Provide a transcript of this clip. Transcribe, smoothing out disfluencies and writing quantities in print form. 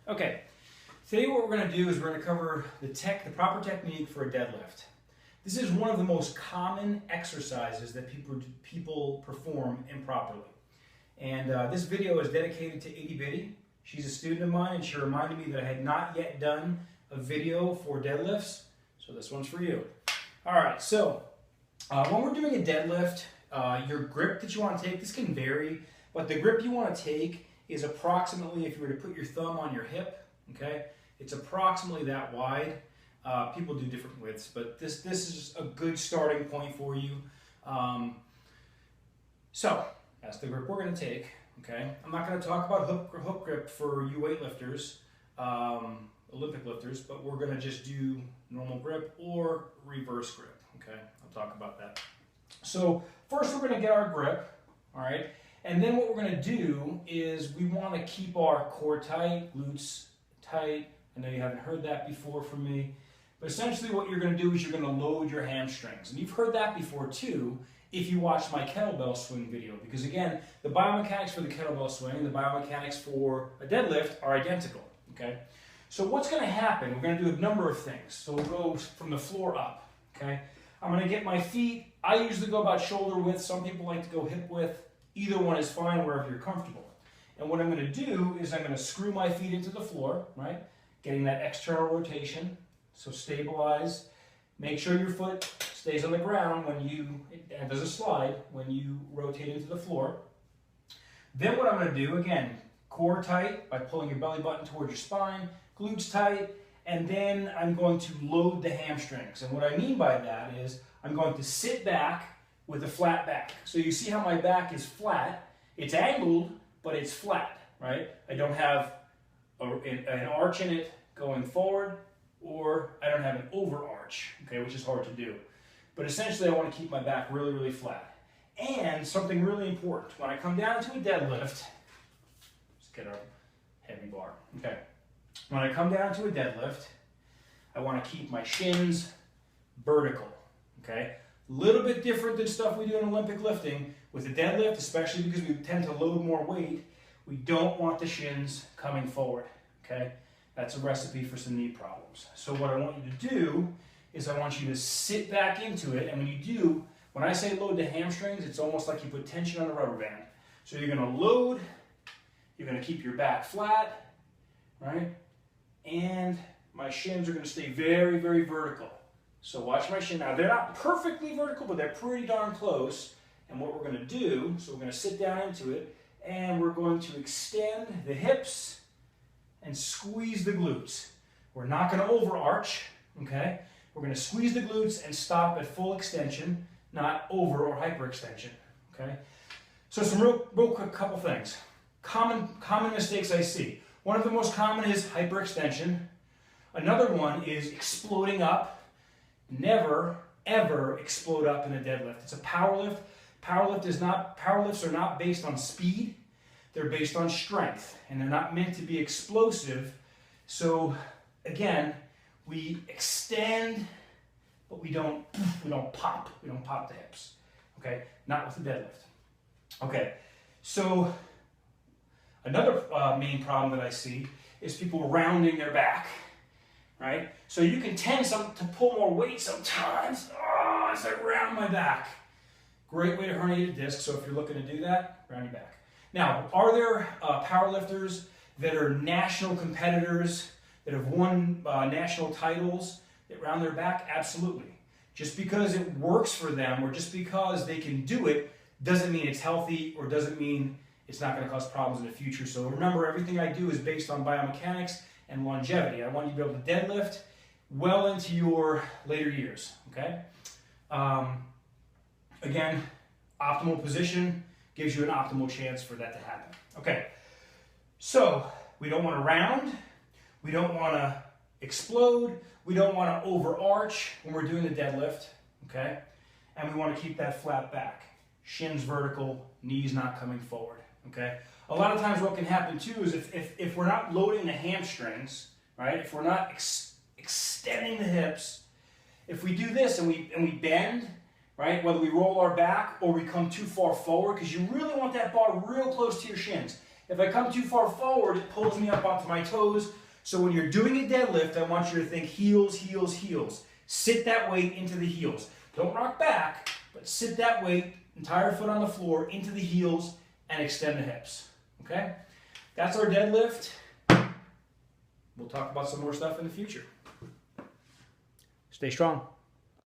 Okay, today what we're going to do is we're going to cover the proper technique for a deadlift. This is one of the most common exercises that people perform improperly. And this video is dedicated to Itty Bitty. She's a student of mine and she reminded me that I had not yet done a video for deadlifts, so this one's for you. Alright, so when we're doing a deadlift, your grip that you want to take, this can vary, but the grip you want to take is approximately, if you were to put your thumb on your hip, okay, it's approximately that wide. People do different widths, but this is just a good starting point for you. So that's the grip we're going to take. Okay, I'm not going to talk about hook grip for you weightlifters, Olympic lifters, but we're going to just do normal grip or reverse grip. Okay, I'll talk about that. So first we're going to get our grip, all right, and then what we're going to do is we want to keep our core tight, glutes tight. I know you haven't heard that before from me, but essentially what you're going to do is you're going to load your hamstrings, and you've heard that before too if you watched my kettlebell swing video, because again, the biomechanics for the kettlebell swing and the biomechanics for a deadlift are identical. Okay, so what's going to happen, we're going to do a number of things. So we'll go from the floor up. Okay, I'm going to get my feet, I usually go about shoulder width, some people like to go hip width. Either one is fine, wherever you're comfortable. And what I'm going to do is I'm going to screw my feet into the floor, right? Getting that external rotation. So stabilize. Make sure your foot stays on the ground when and there's a slide when you rotate into the floor. Then what I'm going to do, again, core tight by pulling your belly button towards your spine, glutes tight, and then I'm going to load the hamstrings. And what I mean by that is I'm going to sit back with a flat back. So you see how my back is flat. It's angled, but it's flat, right? I don't have an arch in it going forward, or I don't have an overarch, okay, which is hard to do. But essentially I want to keep my back really, really flat. And something really important, when I come down to a deadlift, let's get our heavy bar, okay. When I come down to a deadlift, I want to keep my shins vertical, okay. A little bit different than stuff we do in Olympic lifting. With a deadlift, especially because we tend to load more weight, we don't want the shins coming forward, okay? That's a recipe for some knee problems. So what I want you to do is I want you to sit back into it, and when you do, when I say load the hamstrings, it's almost like you put tension on a rubber band. So you're gonna load, you're gonna keep your back flat, right? And my shins are gonna stay very, very vertical. So watch my shin. Now they're not perfectly vertical, but they're pretty darn close. And what we're going to do, so we're going to sit down into it, and we're going to extend the hips and squeeze the glutes. We're not going to overarch, okay? We're going to squeeze the glutes and stop at full extension, not over or hyperextension, okay? So some real quick couple things. Common mistakes I see. One of the most common is hyperextension. Another one is exploding up. Never, ever explode up in a deadlift. It's a power lift. Power lifts are not based on speed. They're based on strength, and they're not meant to be explosive. So again, we extend, but we don't pop. We don't pop the hips. Okay, not with the deadlift. Okay, so another main problem that I see is people rounding their back. Right? So you can tend to pull more weight sometimes. Oh, as I round my back. Great way to herniate a disc, so if you're looking to do that, round your back. Now, are there powerlifters that are national competitors, that have won national titles, that round their back? Absolutely. Just because it works for them, or just because they can do it, doesn't mean it's healthy, or doesn't mean it's not going to cause problems in the future. So remember, everything I do is based on biomechanics and longevity. I want you to be able to deadlift well into your later years, okay? Again, optimal position gives you an optimal chance for that to happen. Okay, so we don't want to round, we don't want to explode, we don't want to overarch when we're doing the deadlift, okay? And we want to keep that flat back. Shins vertical, knees not coming forward, okay? A lot of times what can happen too is if we're not loading the hamstrings, right? If we're not extending the hips, if we do this and we bend, right? Whether we roll our back or we come too far forward, because you really want that bar real close to your shins. If I come too far forward, it pulls me up onto my toes. So when you're doing a deadlift, I want you to think heels, heels, heels. Sit that weight into the heels. Don't rock back, but sit that weight, entire foot on the floor, into the heels, and extend the hips. Okay? That's our deadlift. We'll talk about some more stuff in the future. Stay strong.